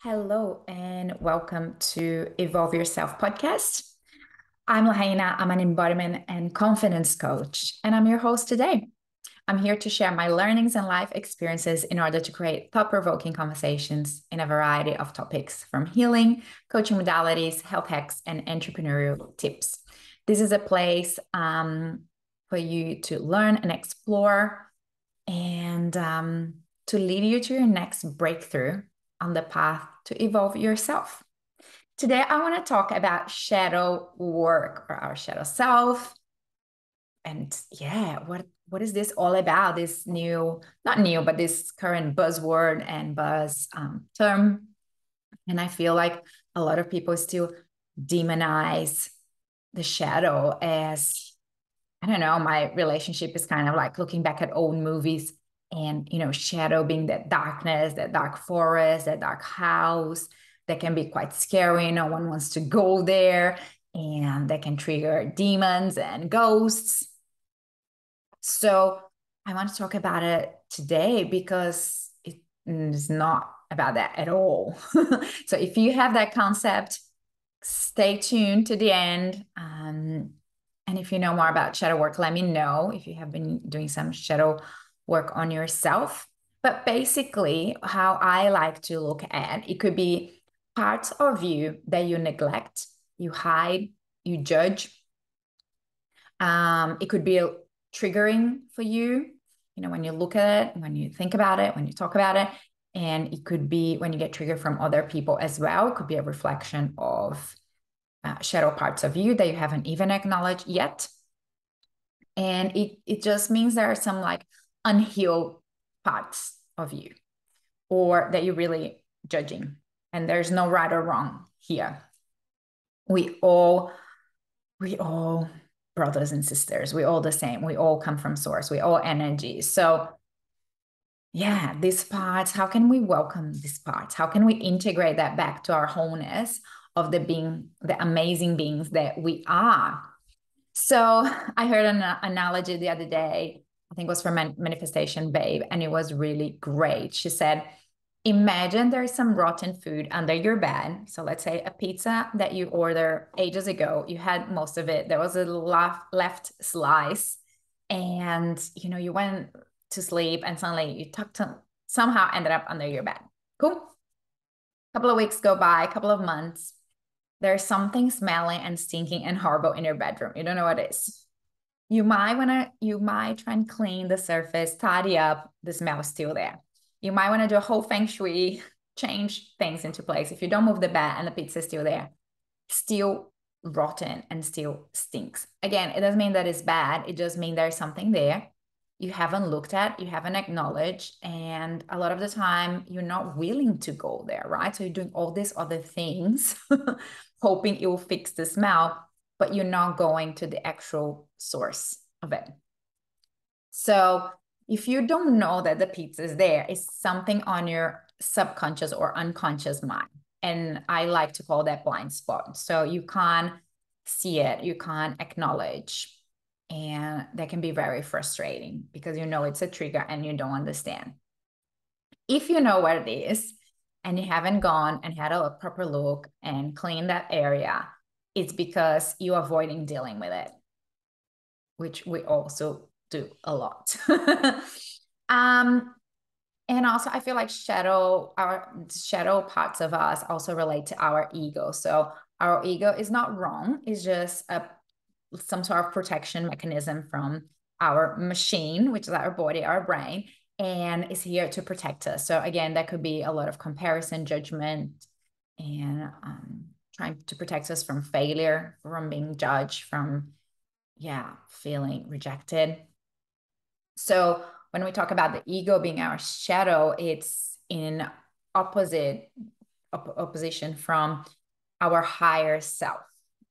Hello and welcome to Evolve Yourself podcast. I'm Lahaina. I'm an embodiment and confidence coach, and I'm your host today. I'm here to share my learnings and life experiences in order to create thought provoking conversations in a variety of topics from healing, coaching modalities, health hacks, and entrepreneurial tips. This is a place for you to learn and explore and to lead you to your next breakthrough on the path to evolve yourself. Today, I want to talk about shadow work or our shadow self. And yeah, what is this all about? This new, not new, but this current buzzword and buzz term. And I feel like a lot of people still demonize the shadow as I don't know, my relationship is kind of like looking back at old movies and, shadow being that darkness, that dark forest, that dark house that can be quite scary. No one wants to go there and that can trigger demons and ghosts. So I want to talk about it today because it is not about that at all. So if you have that concept, stay tuned to the end. And if you know more about shadow work, let me know if you have been doing some shadow work on yourself. But basically, how I like to look at it could be parts of you that you neglect, you hide, you judge. It could be triggering for you, when you look at it, when you think about it, when you talk about it. And it could be when you get triggered from other people as well. It could be a reflection of shadow parts of you that you haven't even acknowledged yet. And it just means there are some like unhealed parts of you or that you're really judging. And there's no right or wrong here. We all brothers and sisters, we all the same. We all come from source. We all energy. So yeah, these parts, how can we welcome these parts? How can we integrate that back to our wholeness of the amazing beings that we are? So I heard an analogy the other day. I think it was from Manifestation Babe, and it was really great. She said, imagine there's some rotten food under your bed. So let's say a pizza that you ordered ages ago, you had most of it. There was a left slice, and you went to sleep, and suddenly somehow ended up under your bed. Cool. Couple of weeks go by, couple of months. There's something smelling and stinking and horrible in your bedroom. You don't know what it is. You might try and clean the surface, tidy up. The smell is still there. You might want to do a whole feng shui, change things into place. If you don't move the bed and the pizza is still there, still rotten and still stinks. Again, it doesn't mean that it's bad. It just means there's something there you haven't looked at, you haven't acknowledged. And a lot of the time, you're not willing to go there, right? So you're doing all these other things, hoping it will fix the smell, but you're not going to the actual source of it. So if you don't know that the pizza is there, it's something on your subconscious or unconscious mind. And I like to call that blind spot. So you can't see it, you can't acknowledge. And that can be very frustrating because it's a trigger and you don't understand. If you know what it is and you haven't gone and had a proper look and cleaned that area, it's because you're avoiding dealing with it, which we also do a lot. And also, I feel like our shadow parts of us also relate to our ego. So our ego is not wrong. It's just some sort of protection mechanism from our machine, which is our body, our brain, and is here to protect us. So again, that could be a lot of comparison, judgment, and trying to protect us from failure, from being judged, from feeling rejected. So when we talk about the ego being our shadow, it's in opposition from our higher self,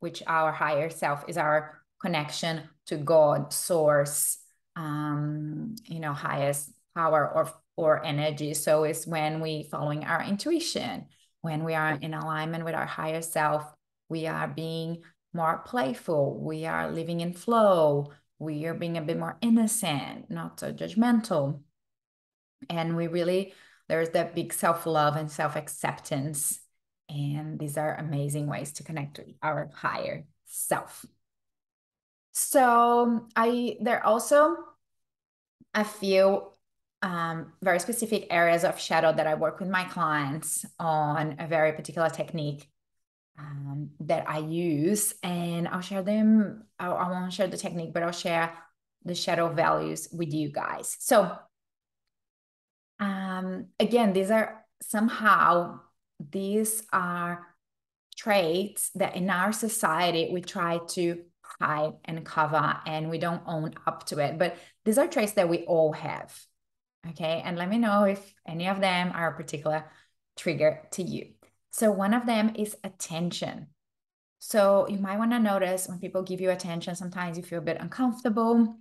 which our higher self is our connection to God, source, highest power or energy. So it's when we following our intuition, when we are in alignment with our higher self, we are being more playful, we are living in flow, we are being a bit more innocent, not so judgmental. And we really There's that big self-love and self-acceptance. And these are amazing ways to connect with our higher self. So there are also a few very specific areas of shadow that I work with my clients on a very particular technique that I use. And I'll share them. I won't share the technique, but I'll share the shadow values with you guys. So again, these are traits that in our society we try to hide and cover and we don't own up to it. But these are traits that we all have. Okay. And let me know if any of them are a particular trigger to you. So one of them is attention. So you might want to notice when people give you attention, sometimes you feel a bit uncomfortable.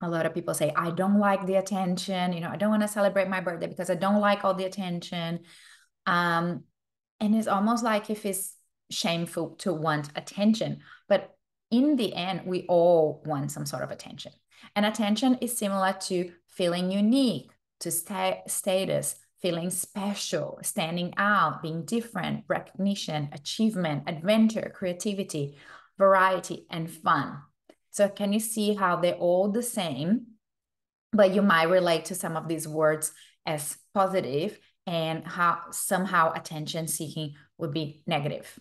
A lot of people say, I don't like the attention. I don't want to celebrate my birthday because I don't like all the attention. And it's almost like if it's shameful to want attention. But in the end, we all want some sort of attention. And attention is similar to feeling unique, to status, feeling special, standing out, being different, recognition, achievement, adventure, creativity, variety, and fun. So can you see how they're all the same, but you might relate to some of these words as positive and how somehow attention seeking would be negative,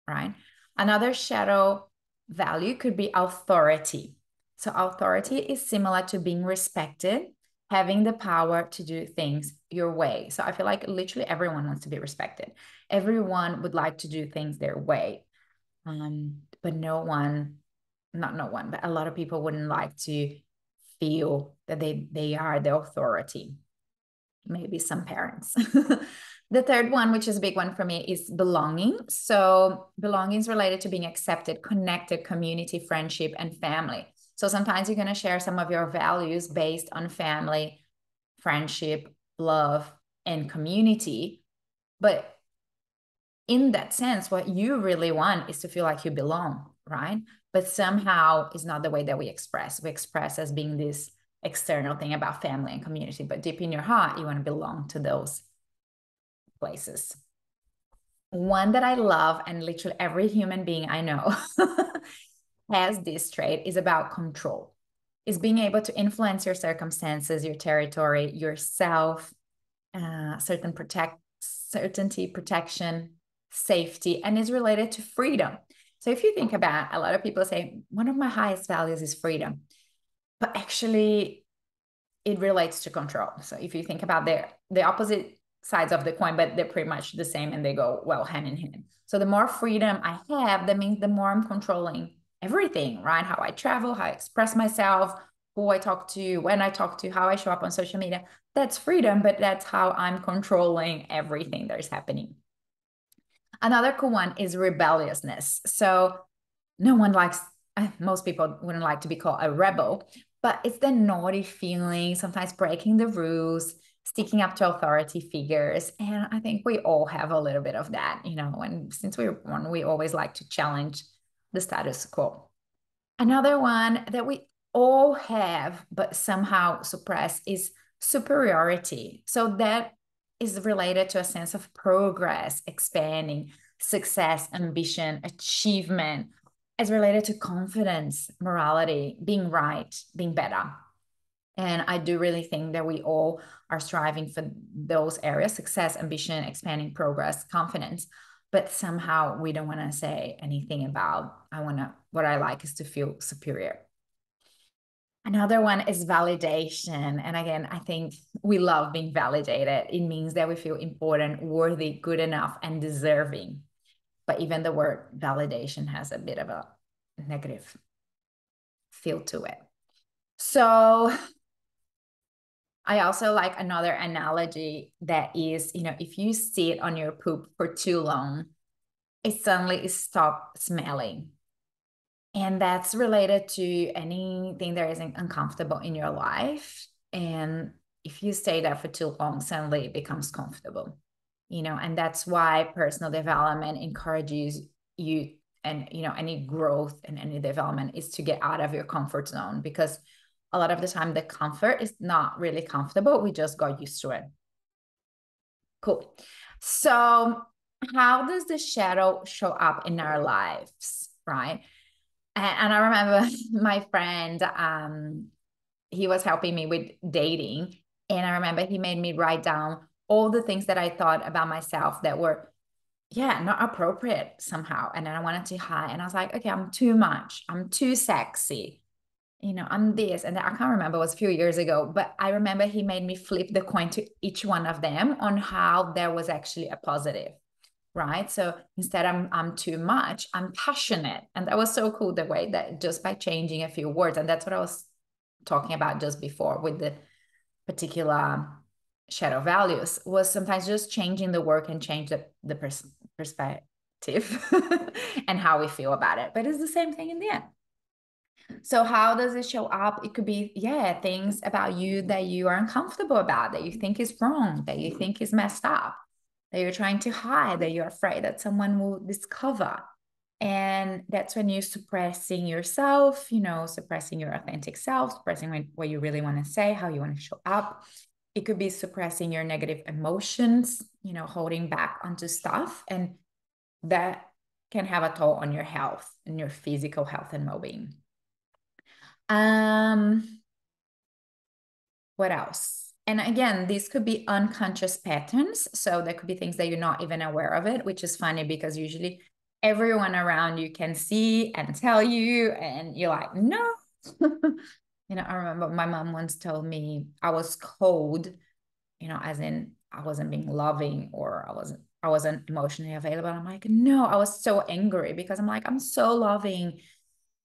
right? Another shadow value could be authority. So authority is similar to being respected, having the power to do things your way. So I feel like literally everyone wants to be respected. Everyone would like to do things their way. But but a lot of people wouldn't like to feel that they are the authority. Maybe some parents. The third one, which is a big one for me, is belonging. So belonging is related to being accepted, connected, community, friendship, and family. So sometimes you're going to share some of your values based on family, friendship, love, and community. But in that sense, what you really want is to feel like you belong, right? But somehow it's not the way that we express. We express as being this external thing about family and community, but deep in your heart, you want to belong to those places. One that I love, and literally every human being I know has this trait, is about control. Is being able to influence your circumstances, your territory, yourself, certainty, protection, safety, and is related to freedom. So if you think about, a lot of people say one of my highest values is freedom, but actually it relates to control. So if you think about the opposite sides of the coin, but they're pretty much the same and they go well hand in hand. So the more freedom I have, that means the more I'm controlling everything, right? How I travel, how I express myself, who I talk to, when I talk to, how I show up on social media. That's freedom, but that's how I'm controlling everything that is happening. Another cool one is rebelliousness. So no one likes, most people wouldn't like to be called a rebel, but it's the naughty feeling, sometimes breaking the rules, sticking up to authority figures. And I think we all have a little bit of that, and since we were born, we always like to challenge the status quo. Another one that we all have, but somehow suppress, is superiority. So that is related to a sense of progress, expanding, success, ambition, achievement. It's related to confidence, morality, being right, being better. And I do really think that we all are striving for those areas: success, ambition, expanding, progress, confidence. But somehow we don't want to say anything about, what I like is to feel superior. Another one is validation. And again, I think we love being validated. It means that we feel important, worthy, good enough, and deserving. But even the word validation has a bit of a negative feel to it. So I also like another analogy that is, if you sit on your poop for too long, it suddenly stops smelling. And that's related to anything that isn't uncomfortable in your life. And if you stay there for too long, suddenly it becomes comfortable, and that's why personal development encourages you, and, any growth and any development is to get out of your comfort zone, because a lot of the time the comfort is not really comfortable. We just got used to it. Cool. So, how does the shadow show up in our lives, right? And I remember my friend, he was helping me with dating. And I remember he made me write down all the things that I thought about myself that were, yeah, not appropriate somehow. And then I wanted to hide. And I was like, okay, I'm too much. I'm too sexy. I'm this. And I can't remember, it was a few years ago, but I remember he made me flip the coin to each one of them on how there was actually a positive. Right. So instead I'm too much, I'm passionate. And that was so cool the way that just by changing a few words. And that's what I was talking about just before with the particular shadow values, was sometimes just changing the work and change the perspective and how we feel about it. But it's the same thing in the end. So how does it show up? It could be, yeah, things about you that you are uncomfortable about, that you think is wrong, that you think is messed up, that you're trying to hide, that you're afraid that someone will discover. And that's when you're suppressing yourself, suppressing your authentic self, suppressing what you really want to say, how you want to show up. It could be suppressing your negative emotions, holding back onto stuff. And that can have a toll on your health and your physical health and well-being. What else? And again, these could be unconscious patterns. So there could be things that you're not even aware of it, which is funny because usually everyone around you can see and tell you, and you're like, no. I remember my mom once told me I was cold, as in I wasn't being loving, or I wasn't emotionally available. I'm like, no, I was so angry because I'm like, I'm so loving,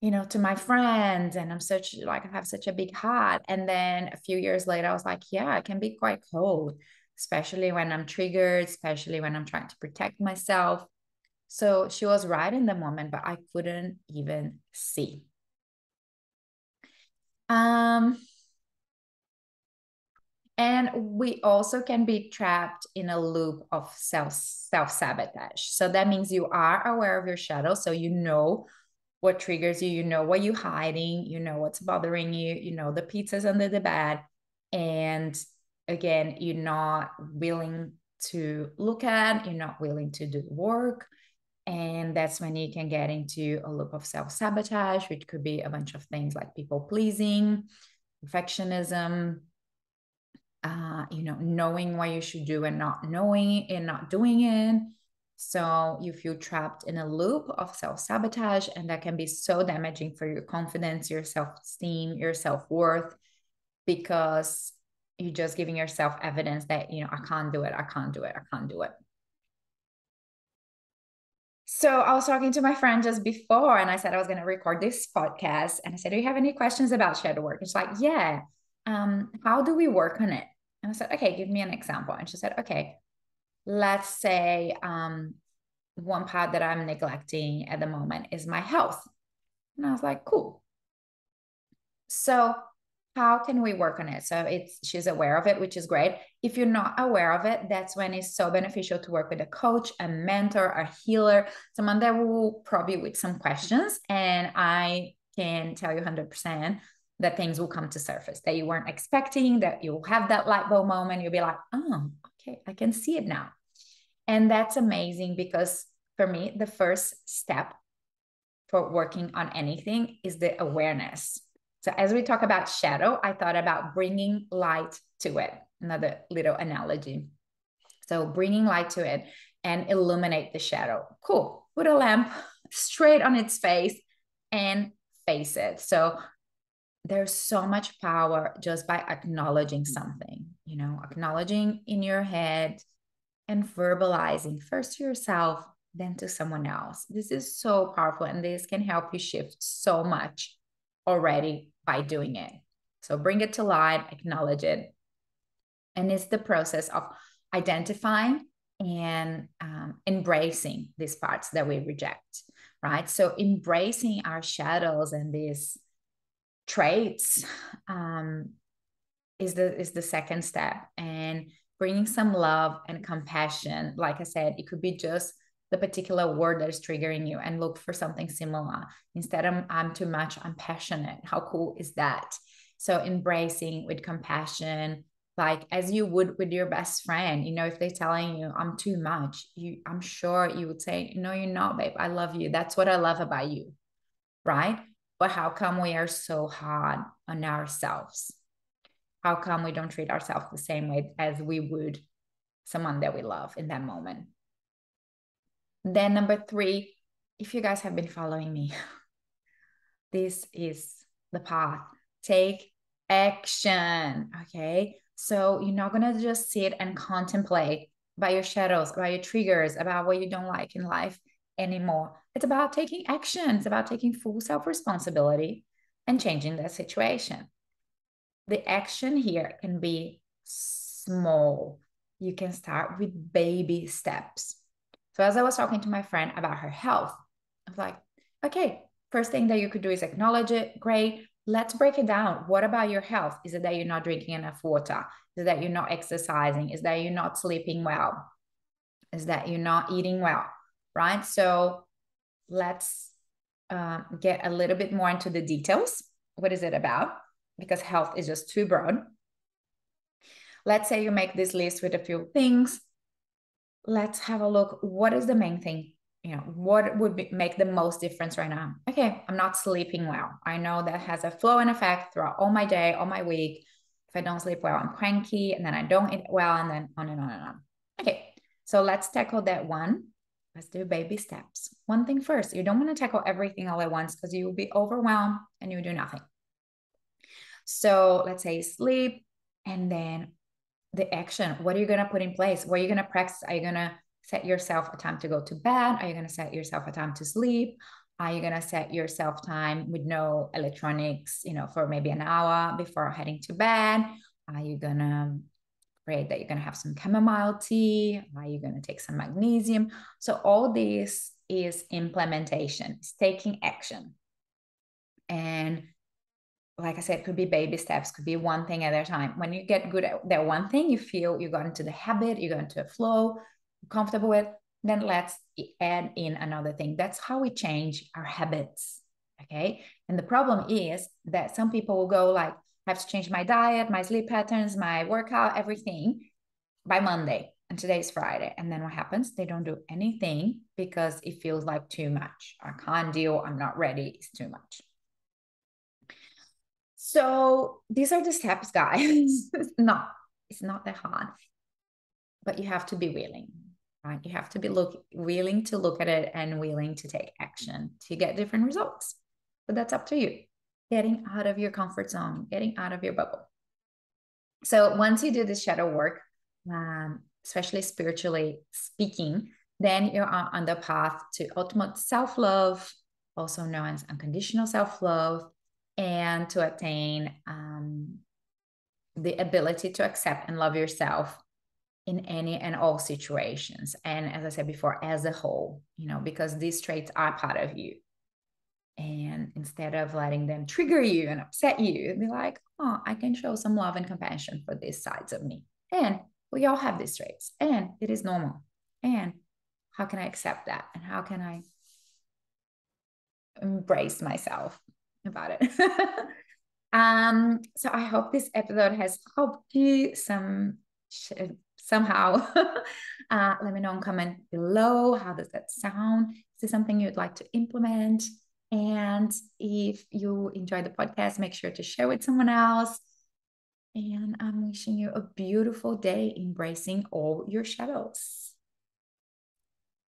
to my friends, and I have such a big heart. And then a few years later, I was like, yeah, I can be quite cold, especially when I'm triggered, especially when I'm trying to protect myself. So she was right in the moment, but I couldn't even see. And we also can be trapped in a loop of self-sabotage. So that means you are aware of your shadow. So you know what triggers you, what you're hiding, what's bothering you, the pizzas under the bed. And again, you're not willing to look at, you're not willing to do the work. And that's when you can get into a loop of self-sabotage, which could be a bunch of things like people pleasing, perfectionism, knowing what you should do and not knowing and not doing it. So you feel trapped in a loop of self-sabotage, and that can be so damaging for your confidence, your self-esteem, your self-worth, because you're just giving yourself evidence that, I can't do it, I can't do it, I can't do it. So I was talking to my friend just before, and I said I was going to record this podcast. And I said, do you have any questions about shadow work? And she's like, yeah. How do we work on it? And I said, okay, give me an example. And she said, okay, let's say one part that I'm neglecting at the moment is my health. And I was like, cool. So how can we work on it? So she's aware of it, which is great. If you're not aware of it, that's when it's so beneficial to work with a coach, a mentor, a healer, someone that will probe you with some questions. And I can tell you 100% that things will come to surface that you weren't expecting, that you'll have that light bulb moment. You'll be like, oh, okay, I can see it now. And that's amazing, because for me, the first step for working on anything is the awareness. So as we talk about shadow, I thought about bringing light to it. Another little analogy. So bringing light to it and illuminate the shadow. Cool. Put a lamp straight on its face and face it. So there's so much power just by acknowledging something, acknowledging in your head and verbalizing first to yourself, then to someone else. This is so powerful, and this can help you shift so much already by doing it. So bring it to light, acknowledge it. And it's the process of identifying and embracing these parts that we reject, right? So embracing our shadows and these traits is the second step. And bringing some love and compassion. Like I said, it could be just the particular word that is triggering you, and look for something similar. Instead of I'm too much, I'm passionate. How cool is that? So embracing with compassion, like as you would with your best friend. You know, if they're telling you I'm too much, I'm sure you would say, no, you're not, babe. I love you. That's what I love about you. Right? But how come we are so hard on ourselves? How come we don't treat ourselves the same way as we would someone that we love in that moment? Then number 3, if you guys have been following me, this is the path. Take action. Okay. So you're not going to just sit and contemplate about your shadows, about your triggers, about what you don't like in life anymore. It's about taking action. It's about taking full self responsibility and changing the situation. The action here can be small. You can start with baby steps. So as I was talking to my friend about her health, I was like, okay, first thing that you could do is acknowledge it. Great. Let's break it down. What about your health? Is it that you're not drinking enough water? Is it that you're not exercising? Is that you're not sleeping well? Is that you're not eating well? Right? So let's get a little bit more into the details. What is it about? Because health is just too broad. Let's say you make this list with a few things. Let's have a look. What is the main thing? You know, what would make the most difference right now? Okay, I'm not sleeping well. I know that has a flow and effect throughout all my day, all my week. If I don't sleep well, I'm cranky, and then I don't eat well, and then on and on and on. Okay, so let's tackle that one. Let's do baby steps. One thing first. You don't want to tackle everything all at once because you will be overwhelmed and you do nothing. So let's say sleep, and then the action. What are you going to put in place? What are you going to practice? Are you going to set yourself a time to go to bed? Are you going to set yourself a time to sleep? Are you going to set yourself time with no electronics, you know, for maybe an hour before heading to bed? Are you going to create that you're going to have some chamomile tea? Are you going to take some magnesium? So all this is implementation. It's taking action. And like I said, could be baby steps, could be one thing at a time. When you get good at that one thing, you feel you got into the habit, you got into a flow, comfortable with, then let's add in another thing. That's how we change our habits. Okay. And the problem is that some people will go like, I have to change my diet, my sleep patterns, my workout, everything by Monday. And today is Friday. And then what happens? They don't do anything because it feels like too much. I can't deal. I'm not ready. It's too much. So these are the steps, guys. It's not that hard, but you have to be willing, right? You have to be willing to look at it and willing to take action to get different results. But that's up to you. Getting out of your comfort zone, getting out of your bubble. So once you do this shadow work, especially spiritually speaking, then you're on the path to ultimate self-love, also known as unconditional self-love, and to attain the ability to accept and love yourself in any and all situations. And as I said before, as a whole, you know, because these traits are part of you. And instead of letting them trigger you and upset you, be like, oh, I can show some love and compassion for these sides of me. And we all have these traits, and it is normal. And how can I accept that? And how can I embrace myself about it? So I hope this episode has helped you somehow. Let me know in comment below. How does that sound? Is this something you'd like to implement? And if you enjoyed the podcast, make sure to share with someone else. And I'm wishing you a beautiful day, embracing all your shadows.